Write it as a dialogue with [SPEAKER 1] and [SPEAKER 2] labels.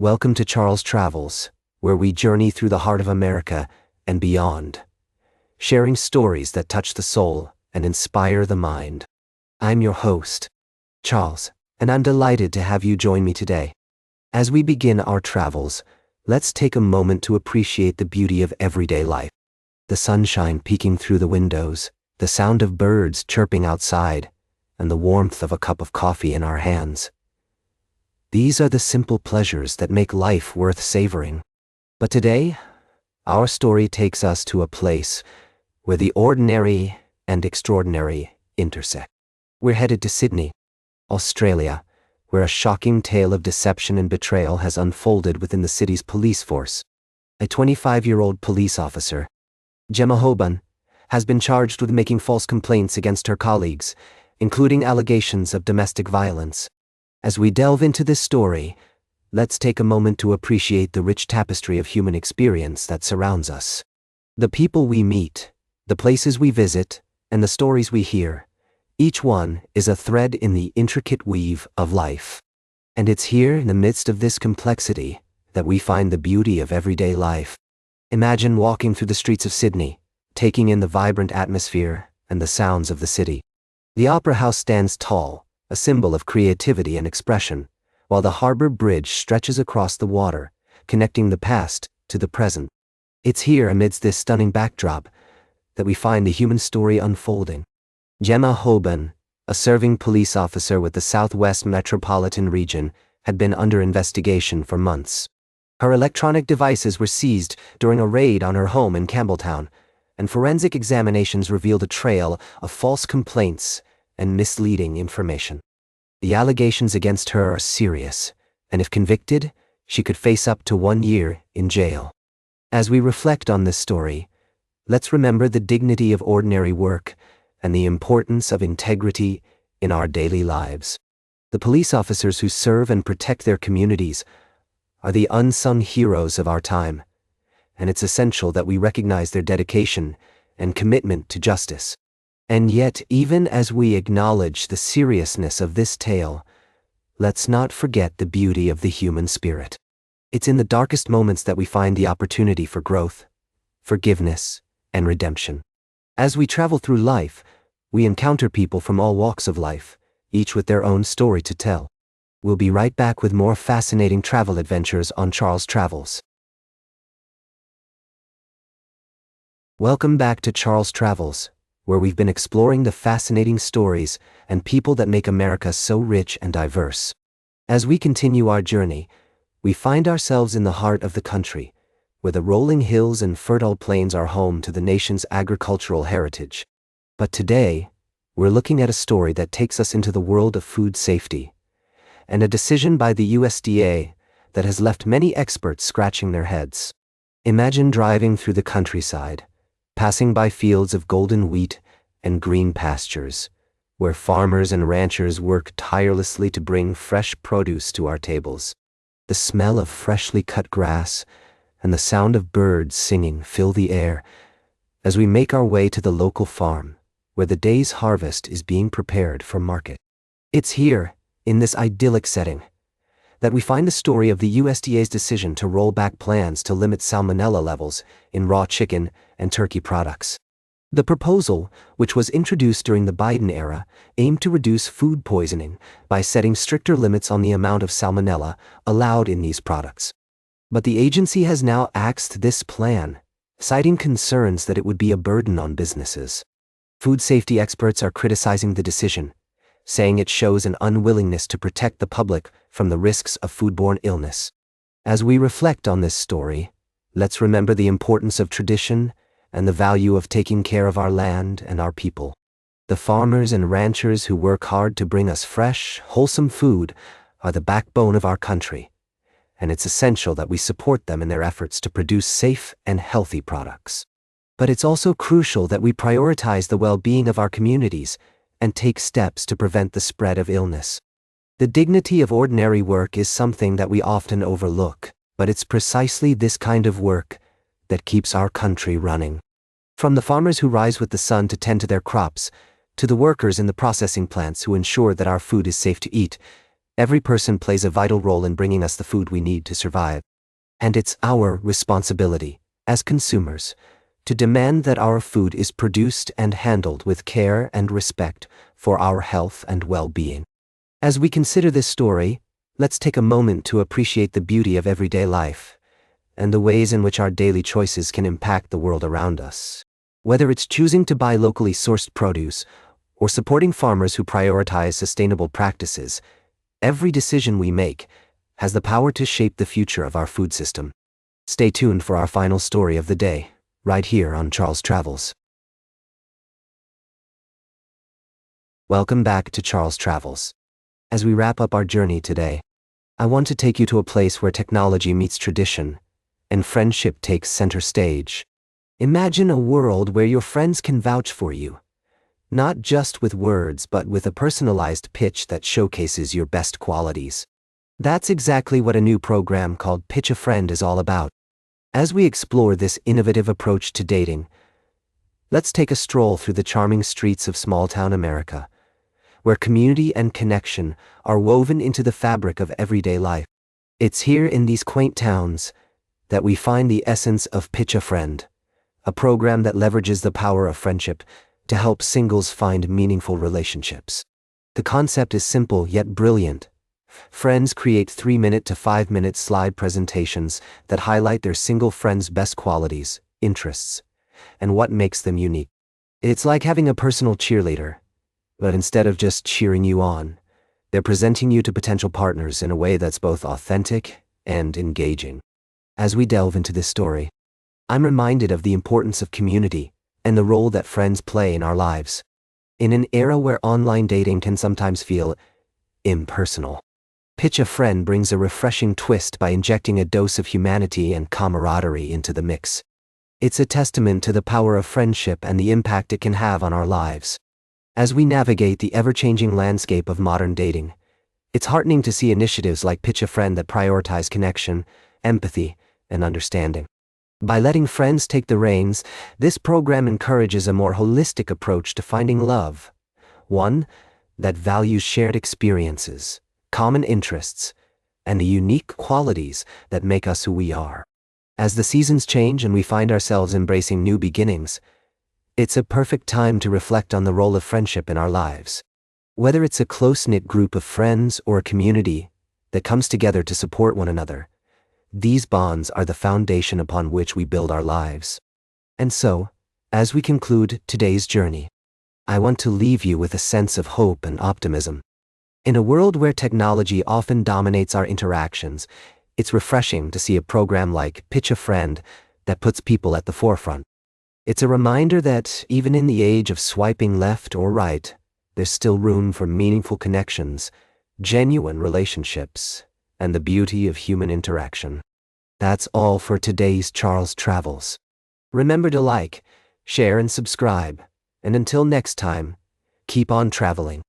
[SPEAKER 1] Welcome to Charles Travels, where we journey through the heart of America and beyond, sharing stories that touch the soul and inspire the mind. I'm your host, Charles, and I'm delighted to have you join me today. As we begin our travels, let's take a moment to appreciate the beauty of everyday life. The sunshine peeking through the windows, the sound of birds chirping outside, and the warmth of a cup of coffee in our hands. These are the simple pleasures that make life worth savoring. But today, our story takes us to a place where the ordinary and extraordinary intersect. We're headed to Sydney, Australia, where a shocking tale of deception and betrayal has unfolded within the city's police force. A 25-year-old police officer, Gemma Hoban, has been charged with making false complaints against her colleagues, including allegations of domestic violence. As we delve into this story, let's take a moment to appreciate the rich tapestry of human experience that surrounds us. The people we meet, the places we visit, and the stories we hear, each one is a thread in the intricate weave of life. And it's here in the midst of this complexity that we find the beauty of everyday life. Imagine walking through the streets of Sydney, taking in the vibrant atmosphere and the sounds of the city. The Opera House stands tall, a symbol of creativity and expression, while the Harbour Bridge stretches across the water, connecting the past to the present. It's here, amidst this stunning backdrop, that we find the human story unfolding. Gemma Hoban, a serving police officer with the Southwest Metropolitan Region, had been under investigation for months. Her electronic devices were seized during a raid on her home in Campbelltown, and forensic examinations revealed a trail of false complaints and misleading information. The allegations against her are serious, and if convicted, she could face up to 1 year in jail. As we reflect on this story, let's remember the dignity of ordinary work and the importance of integrity in our daily lives. The police officers who serve and protect their communities are the unsung heroes of our time, and it's essential that we recognize their dedication and commitment to justice. And yet, even as we acknowledge the seriousness of this tale, let's not forget the beauty of the human spirit. It's in the darkest moments that we find the opportunity for growth, forgiveness, and redemption. As we travel through life, we encounter people from all walks of life, each with their own story to tell. We'll be right back with more fascinating travel adventures on Charles Travels. Welcome back to Charles Travels, where we've been exploring the fascinating stories and people that make America so rich and diverse. As we continue our journey, we find ourselves in the heart of the country, where the rolling hills and fertile plains are home to the nation's agricultural heritage. But today, we're looking at a story that takes us into the world of food safety, and a decision by the USDA that has left many experts scratching their heads. Imagine driving through the countryside, passing by fields of golden wheat and green pastures, where farmers and ranchers work tirelessly to bring fresh produce to our tables. The smell of freshly cut grass and the sound of birds singing fill the air as we make our way to the local farm, where the day's harvest is being prepared for market. It's here, in this idyllic setting, that we find the story of the USDA's decision to roll back plans to limit salmonella levels in raw chicken and turkey products. The proposal, which was introduced during the Biden era, aimed to reduce food poisoning by setting stricter limits on the amount of salmonella allowed in these products. But the agency has now axed this plan, citing concerns that it would be a burden on businesses. Food safety experts are criticizing the decision, saying it shows an unwillingness to protect the public from the risks of foodborne illness. As we reflect on this story, let's remember the importance of tradition and the value of taking care of our land and our people. The farmers and ranchers who work hard to bring us fresh, wholesome food are the backbone of our country, and it's essential that we support them in their efforts to produce safe and healthy products. But it's also crucial that we prioritize the well-being of our communities and take steps to prevent the spread of illness. The dignity of ordinary work is something that we often overlook, but it's precisely this kind of work that keeps our country running. From the farmers who rise with the sun to tend to their crops, to the workers in the processing plants who ensure that our food is safe to eat, Every person plays a vital role in bringing us the food we need to survive. And it's our responsibility, as consumers, to demand that our food is produced and handled with care and respect for our health and well-being. As we consider this story, let's take a moment to appreciate the beauty of everyday life and the ways in which our daily choices can impact the world around us. Whether it's choosing to buy locally sourced produce or supporting farmers who prioritize sustainable practices, every decision we make has the power to shape the future of our food system. Stay tuned for our final story of the day, right here on Charles Travels. Welcome back to Charles Travels. As we wrap up our journey today, I want to take you to a place where technology meets tradition and friendship takes center stage. Imagine a world where your friends can vouch for you, not just with words but with a personalized pitch that showcases your best qualities. That's exactly what a new program called Pitch a Friend is all about. As we explore this innovative approach to dating, let's take a stroll through the charming streets of small-town America, where community and connection are woven into the fabric of everyday life. It's here in these quaint towns that we find the essence of Pitch a Friend, a program that leverages the power of friendship to help singles find meaningful relationships. The concept is simple yet brilliant. Friends create 3-minute to 5-minute slide presentations that highlight their single friends' best qualities, interests, and what makes them unique. It's like having a personal cheerleader, but instead of just cheering you on, they're presenting you to potential partners in a way that's both authentic and engaging. As we delve into this story, I'm reminded of the importance of community and the role that friends play in our lives. In an era where online dating can sometimes feel impersonal, Pitch a Friend brings a refreshing twist by injecting a dose of humanity and camaraderie into the mix. It's a testament to the power of friendship and the impact it can have on our lives. As we navigate the ever-changing landscape of modern dating, it's heartening to see initiatives like Pitch a Friend that prioritize connection, empathy, and understanding. By letting friends take the reins, this program encourages a more holistic approach to finding love, one that values shared experiences, common interests, and the unique qualities that make us who we are. As the seasons change and we find ourselves embracing new beginnings, it's a perfect time to reflect on the role of friendship in our lives. Whether it's a close-knit group of friends or a community that comes together to support one another, these bonds are the foundation upon which we build our lives. And so, as we conclude today's journey, I want to leave you with a sense of hope and optimism. In a world where technology often dominates our interactions, it's refreshing to see a program like Pitch a Friend that puts people at the forefront. It's a reminder that even in the age of swiping left or right, there's still room for meaningful connections, genuine relationships, and the beauty of human interaction. That's all for today's Charles Travels. Remember to like, share, and subscribe. And until next time, keep on traveling.